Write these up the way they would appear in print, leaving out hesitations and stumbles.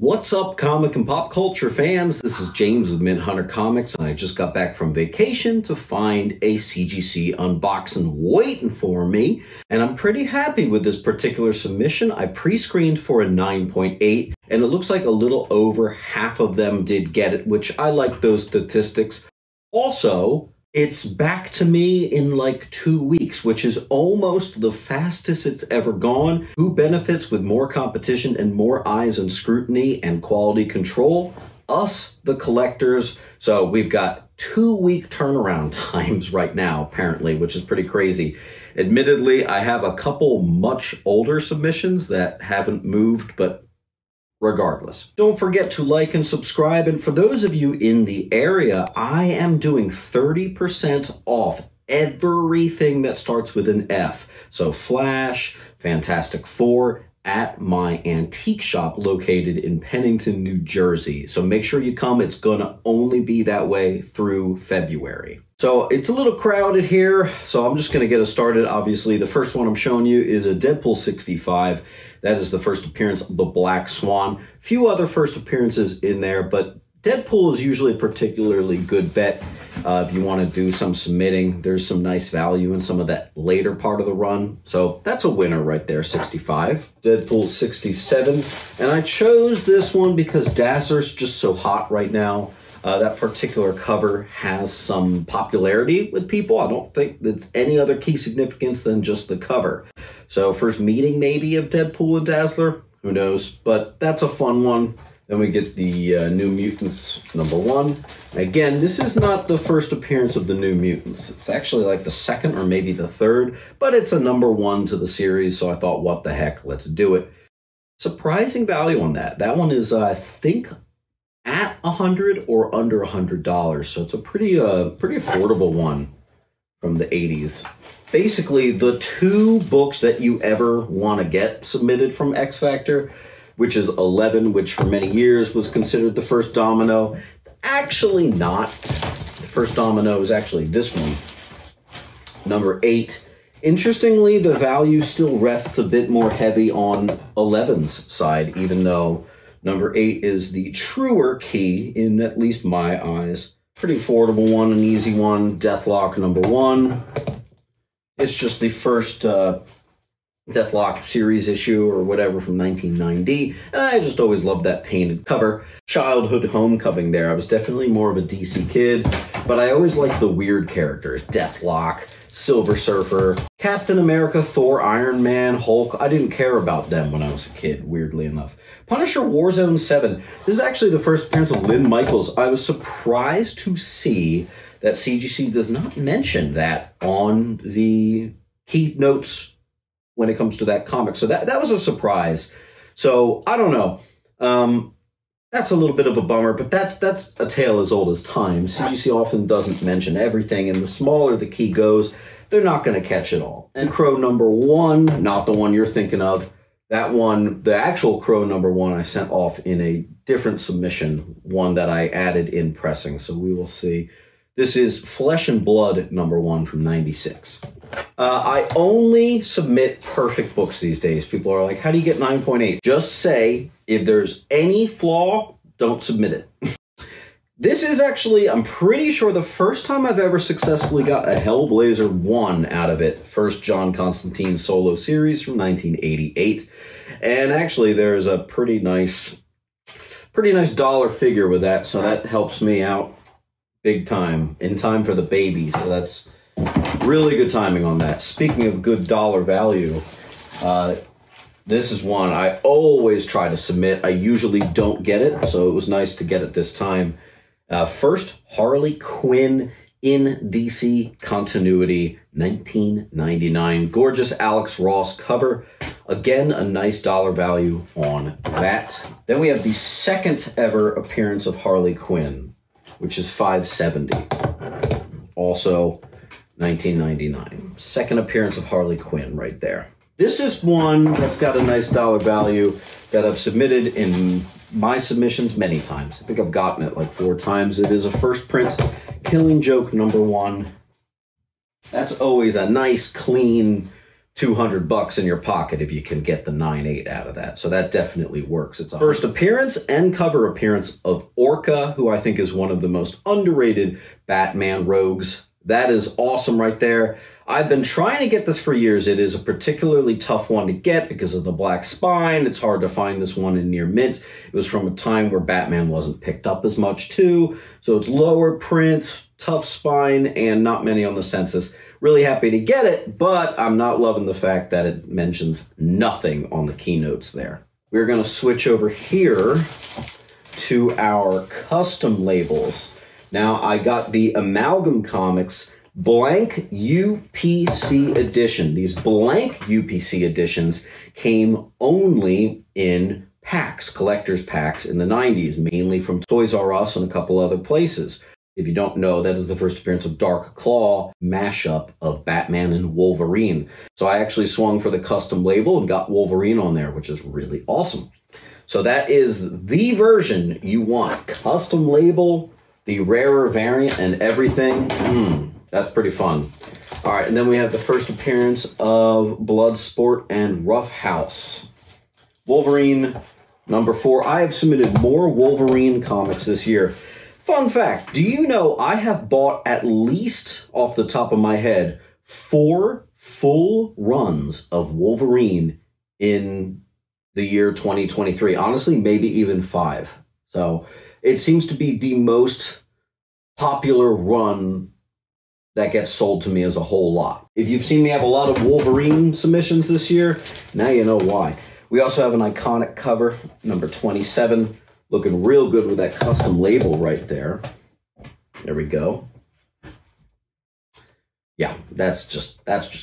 What's up, comic and pop culture fans? This is James with Mint Hunter Comics, and I just got back from vacation to find a CGC unboxing waiting for me, and I'm pretty happy with this particular submission. I pre-screened for a 9.8, and it looks like a little over half of them did get it, which I like those statistics. Also, it's back to me in like 2 weeks, which is almost the fastest it's ever gone. Who benefits with more competition and more eyes and scrutiny and quality control? Us, the collectors. So we've got 2-week turnaround times right now, apparently, which is pretty crazy. Admittedly, I have a couple much older submissions that haven't moved, but regardless, don't forget to like and subscribe. And for those of you in the area, I am doing 30% off everything that starts with an F. So Flash, Fantastic Four, at my antique shop located in Pennington, New Jersey. So make sure you come. It's gonna only be that way through February. So it's a little crowded here, so I'm just gonna get us started. Obviously, the first one I'm showing you is a Deadpool 65. That is the first appearance of the Black Swan. Few other first appearances in there, but Deadpool is usually a particularly good bet if you want to do some submitting. There's some nice value in some of that later part of the run. So that's a winner right there, 65. Deadpool 67. And I chose this one because Dazzler's just so hot right now. That particular cover has some popularity with people. I don't think that's any other key significance than just the cover. So first meeting maybe of Deadpool and Dazzler, who knows? But that's a fun one. Then we get the New Mutants #1. Again, this is not the first appearance of the New Mutants. It's actually like the second or maybe the third, but it's a #1 to the series, so I thought, what the heck, let's do it. Surprising value on that. That one is, I think, at $100 or under $100, so it's a pretty affordable one from the 80s. Basically, the two books that you ever want to get submitted from X Factor, which is 11, which for many years was considered the first domino. It's actually not. The first domino is actually this one, #8. Interestingly, the value still rests a bit more heavy on 11's side, even though #8 is the truer key in at least my eyes. Pretty affordable one, an easy one. Deathlock #1. It's just the first Deathlock series issue or whatever from 1990, and I just always loved that painted cover. Childhood homecoming there. I was definitely more of a DC kid, but I always liked the weird characters. Deathlock, Silver Surfer, Captain America, Thor, Iron Man, Hulk. I didn't care about them when I was a kid, weirdly enough. Punisher Warzone 7. This is actually the first appearance of Lynn Michaels. I was surprised to see that CGC does not mention that on the key notes when it comes to that comic. So that was a surprise. So I don't know. That's a little bit of a bummer, but that's a tale as old as time. CGC often doesn't mention everything, and the smaller the key goes, they're not going to catch it all. And Crow #1, not the one you're thinking of. That one, the actual Crow #1, I sent off in a different submission, one that I added in pressing, so we will see. This is Flesh and Blood #1 from 96. I only submit perfect books these days. People are like, how do you get 9.8? Just say, if there's any flaw, don't submit it. This is actually, I'm pretty sure, the first time I've ever successfully got a Hellblazer 1 out of it. First John Constantine solo series from 1988. And actually, there's a pretty nice dollar figure with that, so that helps me out big time, in time for the baby. So that's really good timing on that. Speaking of good dollar value, this is one I always try to submit. I usually don't get it, so it was nice to get it this time. First, Harley Quinn in DC continuity, 1999. Gorgeous Alex Ross cover. Again, a nice dollar value on that. Then we have the second ever appearance of Harley Quinn, which is 570. Also 1999. Second appearance of Harley Quinn right there. This is one that's got a nice dollar value that I've submitted in my submissions many times. I think I've gotten it like 4 times. It is a first print Killing Joke #1. That's always a nice, clean $200 in your pocket if you can get the 9/8 out of that. So that definitely works. It's a first appearance and cover appearance of Orca, who I think is one of the most underrated Batman rogues. That is awesome right there. I've been trying to get this for years. It is a particularly tough one to get because of the black spine. It's hard to find this one in near mint. It was from a time where Batman wasn't picked up as much too. So it's lower print, tough spine, and not many on the census. Really happy to get it, but I'm not loving the fact that it mentions nothing on the keynotes there. We're going to switch over here to our custom labels. Now, I got the Amalgam Comics blank UPC edition. These blank UPC editions came only in packs, collector's packs in the 90s, mainly from Toys R Us and a couple other places. If you don't know, that is the first appearance of Dark Claw mashup of Batman and Wolverine. So I actually swung for the custom label and got Wolverine on there, which is really awesome. So that is the version you want. Custom label, the rarer variant, and everything. That's pretty fun. All right, and then we have the first appearance of Bloodsport and Rough House. Wolverine number 4. I have submitted more Wolverine comics this year. Fun fact, do you know I have bought at least, off the top of my head, 4 full runs of Wolverine in the year 2023. Honestly, maybe even 5. So it seems to be the most popular run that gets sold to me as a whole lot. If you've seen me have a lot of Wolverine submissions this year, now you know why. We also have an iconic cover, number 27. Looking real good with that custom label right there. There we go. Yeah, that's just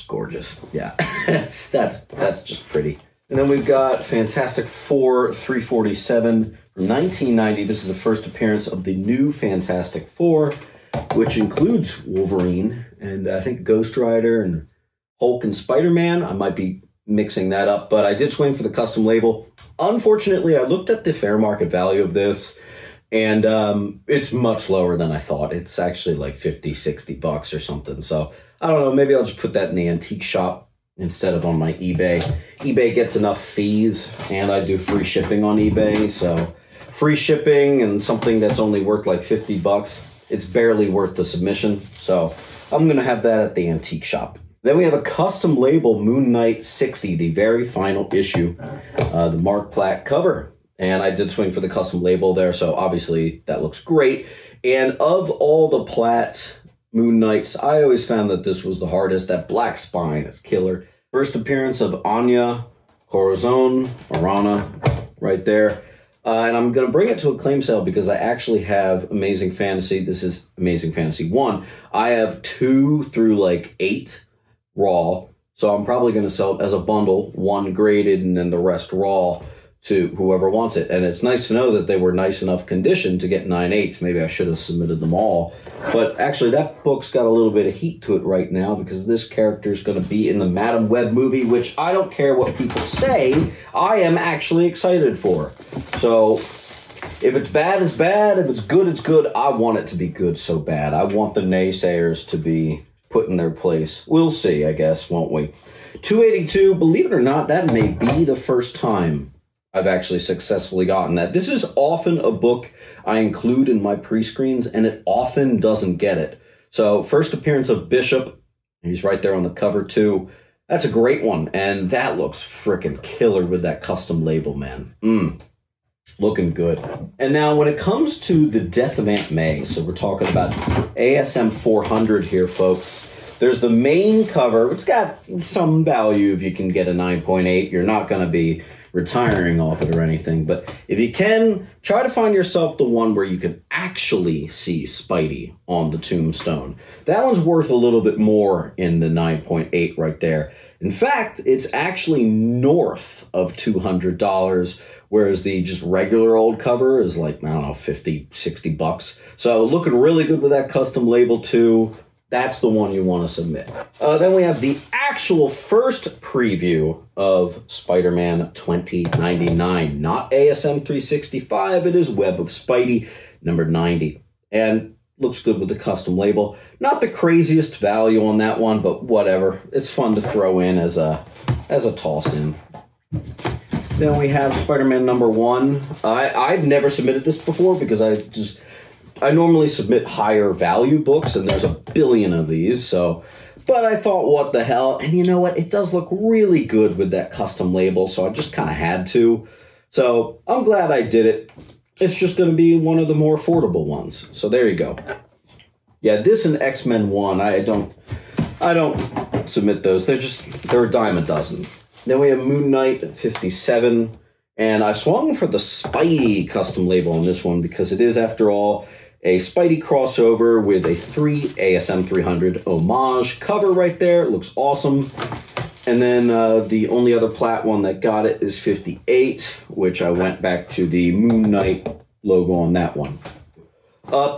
gorgeous. Yeah, that's just pretty. And then we've got Fantastic Four 347 from 1990. This is the first appearance of the new Fantastic Four, which includes Wolverine and I think Ghost Rider and Hulk and Spider-Man. I might be mixing that up, but I did swing for the custom label. Unfortunately, I looked at the fair market value of this, and it's much lower than I thought. It's actually like $50-$60 or something. So I don't know, maybe I'll just put that in the antique shop instead of on my eBay. eBay gets enough fees, and I do free shipping on eBay. So free shipping and something that's only worth like $50, it's barely worth the submission. So I'm going to have that at the antique shop. Then we have a custom label, Moon Knight 60, the very final issue, the Mark Platt cover. And I did swing for the custom label there, so obviously that looks great. And of all the Platt Moon Knights, I always found that this was the hardest. That black spine is killer. First appearance of Anya Corazon, Arana, right there. And I'm going to bring it to a claim sale because I actually have Amazing Fantasy. This is Amazing Fantasy 1. I have 2 through like 8 raw, so I'm probably going to sell it as a bundle, 1 graded and then the rest raw to whoever wants it. And it's nice to know that they were nice enough condition to get 9/8. Maybe I should have submitted them all, but actually that book's got a little bit of heat to it right now because this character is going to be in the Madam Web movie, which I don't care what people say, I am actually excited for. So if it's bad, it's bad. If it's good, it's good. I want it to be good so bad. I want the naysayers to be put in their place. We'll see, I guess, won't we? 282, believe it or not, that may be the first time I've actually successfully gotten that. This is often a book I include in my pre-screens, and it often doesn't get it. So, first appearance of Bishop, he's right there on the cover too. That's a great one, and that looks freaking killer with that custom label, man. Looking good. And now when it comes to the Death of Aunt May, so we're talking about ASM 400 here, folks. There's the main cover. It's got some value if you can get a 9.8. You're not going to be retiring off it or anything. But if you can, try to find yourself the one where you can actually see Spidey on the tombstone. That one's worth a little bit more in the 9.8 right there. In fact, it's actually north of $200, whereas the just regular old cover is like, I don't know, $50-$60. So looking really good with that custom label too. That's the one you want to submit. Then we have the actual first preview of Spider-Man 2099. Not ASM 365, it is Web of Spidey, number 90. And Looks good with the custom label. Not the craziest value on that one, but whatever. It's fun to throw in as a toss-in. Then we have Spider-Man #1. I've never submitted this before because I normally submit higher value books, and there's a billion of these, so... But I thought, what the hell? And you know what? It does look really good with that custom label, so I just kind of had to. So I'm glad I did it. It's just going to be one of the more affordable ones. So there you go. Yeah, this and X-Men 1, I don't submit those. They're a dime a dozen. Then we have Moon Knight 57, and I swung for the Spidey custom label on this one because it is, after all, a Spidey crossover with a ASM 300 homage cover right there. It looks awesome. And then the only other plat one that got it is 58, which I went back to the Moon Knight logo on that one.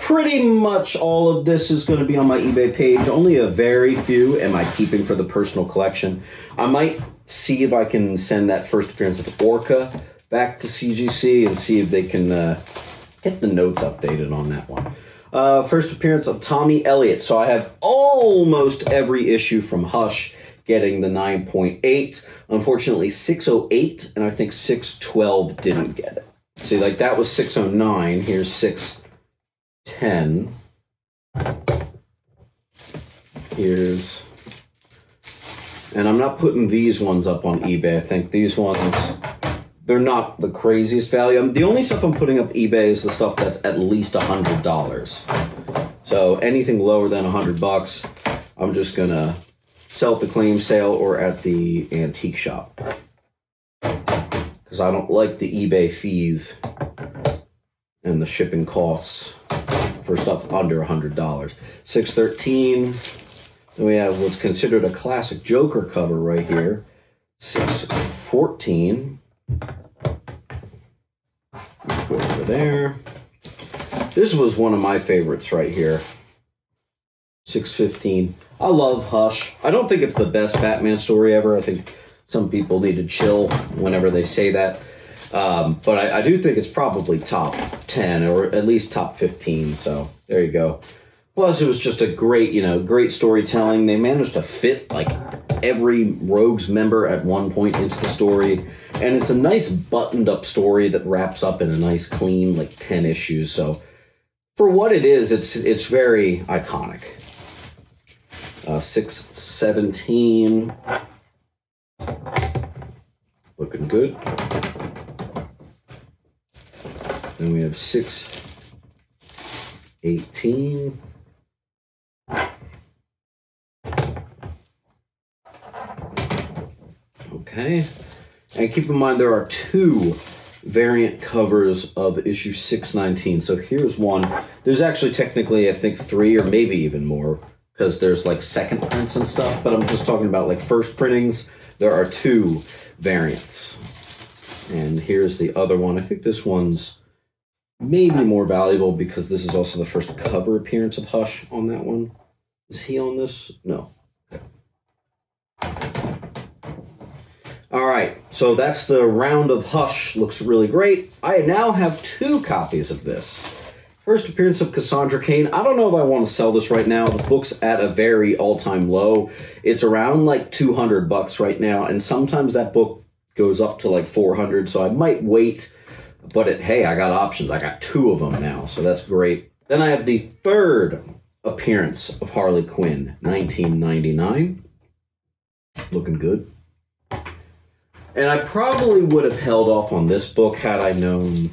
Pretty much all of this is going to be on my eBay page. Only a very few am I keeping for the personal collection. I might see if I can send that first appearance of Orca back to CGC and see if they can get the notes updated on that one. First appearance of Tommy Elliott. So I have almost every issue from Hush getting the 9.8. Unfortunately, 608 and I think 612 didn't get it. See, like that was 609. Here's 610. Here's... And I'm not putting these ones up on eBay. I think these ones, they're not the craziest value. The only stuff I'm putting up eBay is the stuff that's at least $100. So anything lower than $100, I'm just gonna sell at the claim sale or at the antique shop. Because I don't like the eBay fees and the shipping costs for stuff under $100. 613. Then we have what's considered a classic Joker cover right here. 614. Go over there. This was one of my favorites right here. 615. I love Hush. I don't think it's the best Batman story ever. I think some people need to chill whenever they say that. But I do think it's probably top 10 or at least top 15. So there you go. Plus, it was just a great, great storytelling. They managed to fit like every Rogues member at one point into the story. And it's a nice buttoned up story that wraps up in a nice clean, like 10 issues. So for what it is, it's very iconic. 617. Looking good. Then we have 618. Okay, and keep in mind there are two variant covers of issue 619. So here's one. There's actually technically, I think, 3 or maybe even more because there's like second prints and stuff, but I'm just talking about like first printings. There are 2 variants. And here's the other one. I think this one's maybe more valuable because this is also the first cover appearance of Hush on that one. Is he on this? No. Okay. All right, so that's the round of Hush. Looks really great. I now have 2 copies of this. First appearance of Cassandra Cain. I don't know if I want to sell this right now. The book's at a very all-time low. It's around like $200 right now, and sometimes that book goes up to like $400, so I might wait. But hey, I got options. I got 2 of them now, so that's great. Then I have the third appearance of Harley Quinn, 1999. Looking good. And I probably would have held off on this book had I known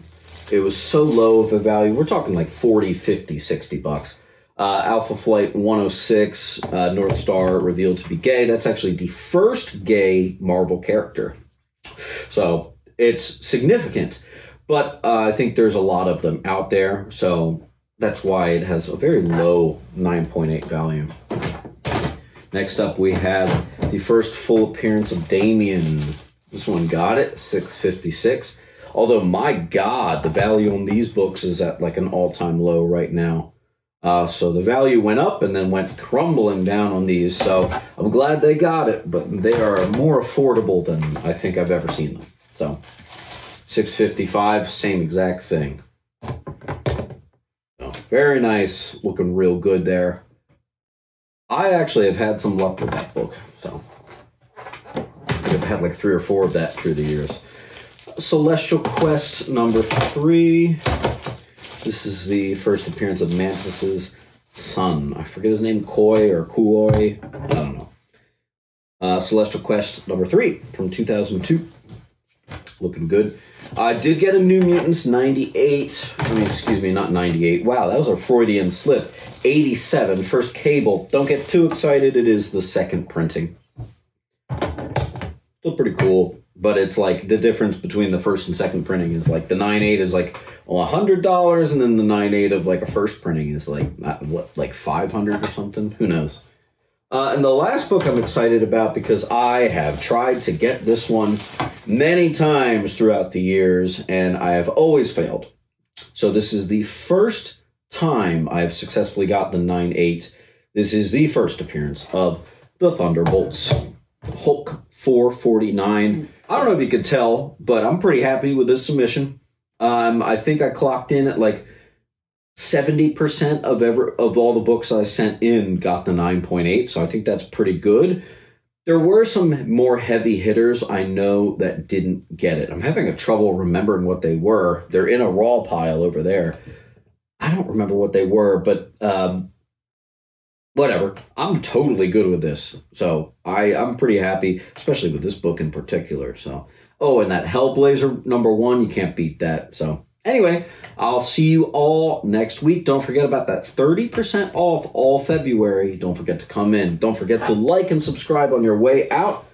it was so low of a value. We're talking like 40, 50, 60 bucks. Alpha Flight 106, North Star revealed to be gay. That's actually the first gay Marvel character. So it's significant, but I think there's a lot of them out there. So that's why it has a very low 9.8 value. Next up, we have the first full appearance of Damian. This one got it, 656. Although, my God, the value on these books is at like an all-time low right now. So the value went up and then went crumbling down on these. So I'm glad they got it, but they are more affordable than I think I've ever seen them. So 655, same exact thing. So Very nice. Looking real good there. I actually have had some luck with that book, so I think I've had like 3 or 4 of that through the years. Celestial Quest number 3. This is the first appearance of Mantis's son. I forget his name, Koi or Kuoi. I don't know. Celestial Quest number 3 from 2002. Looking good. I did get a New Mutants 98. I mean, excuse me, not 98. Wow, that was a Freudian slip. 87, first Cable. Don't get too excited. It is the second printing. Still pretty cool, but it's like the difference between the first and second printing is like the 9.8 is like $100, and then the 9.8 of like a first printing is like what, like 500 or something. Who knows? And the last book I'm excited about because I have tried to get this one many times throughout the years, and I have always failed. So this is the first time I've successfully got the 9.8. This is the first appearance of the Thunderbolts. Hulk 449. I don't know if you could tell, but I'm pretty happy with this submission. I think I clocked in at like 70% of all the books I sent in got the 9.8, so I think that's pretty good. There were some more heavy hitters I know that didn't get it. I'm having trouble remembering what they were. They're in a raw pile over there. I don't remember what they were, but whatever. I'm totally good with this, so I'm pretty happy, especially with this book in particular. So, oh, and that Hellblazer number 1, you can't beat that. So anyway, I'll see you all next week. Don't forget about that 30% off all February. Don't forget to come in. Don't forget to like and subscribe on your way out.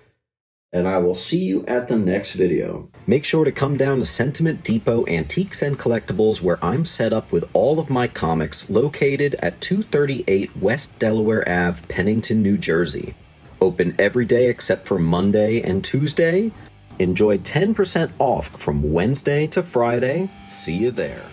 And I will see you at the next video. Make sure to come down to Sentiment Depot Antiques and Collectibles, where I'm set up with all of my comics, located at 238 West Delaware Ave, Pennington, New Jersey. Open every day except for Monday and Tuesday. Enjoy 10% off from Wednesday to Friday. See you there.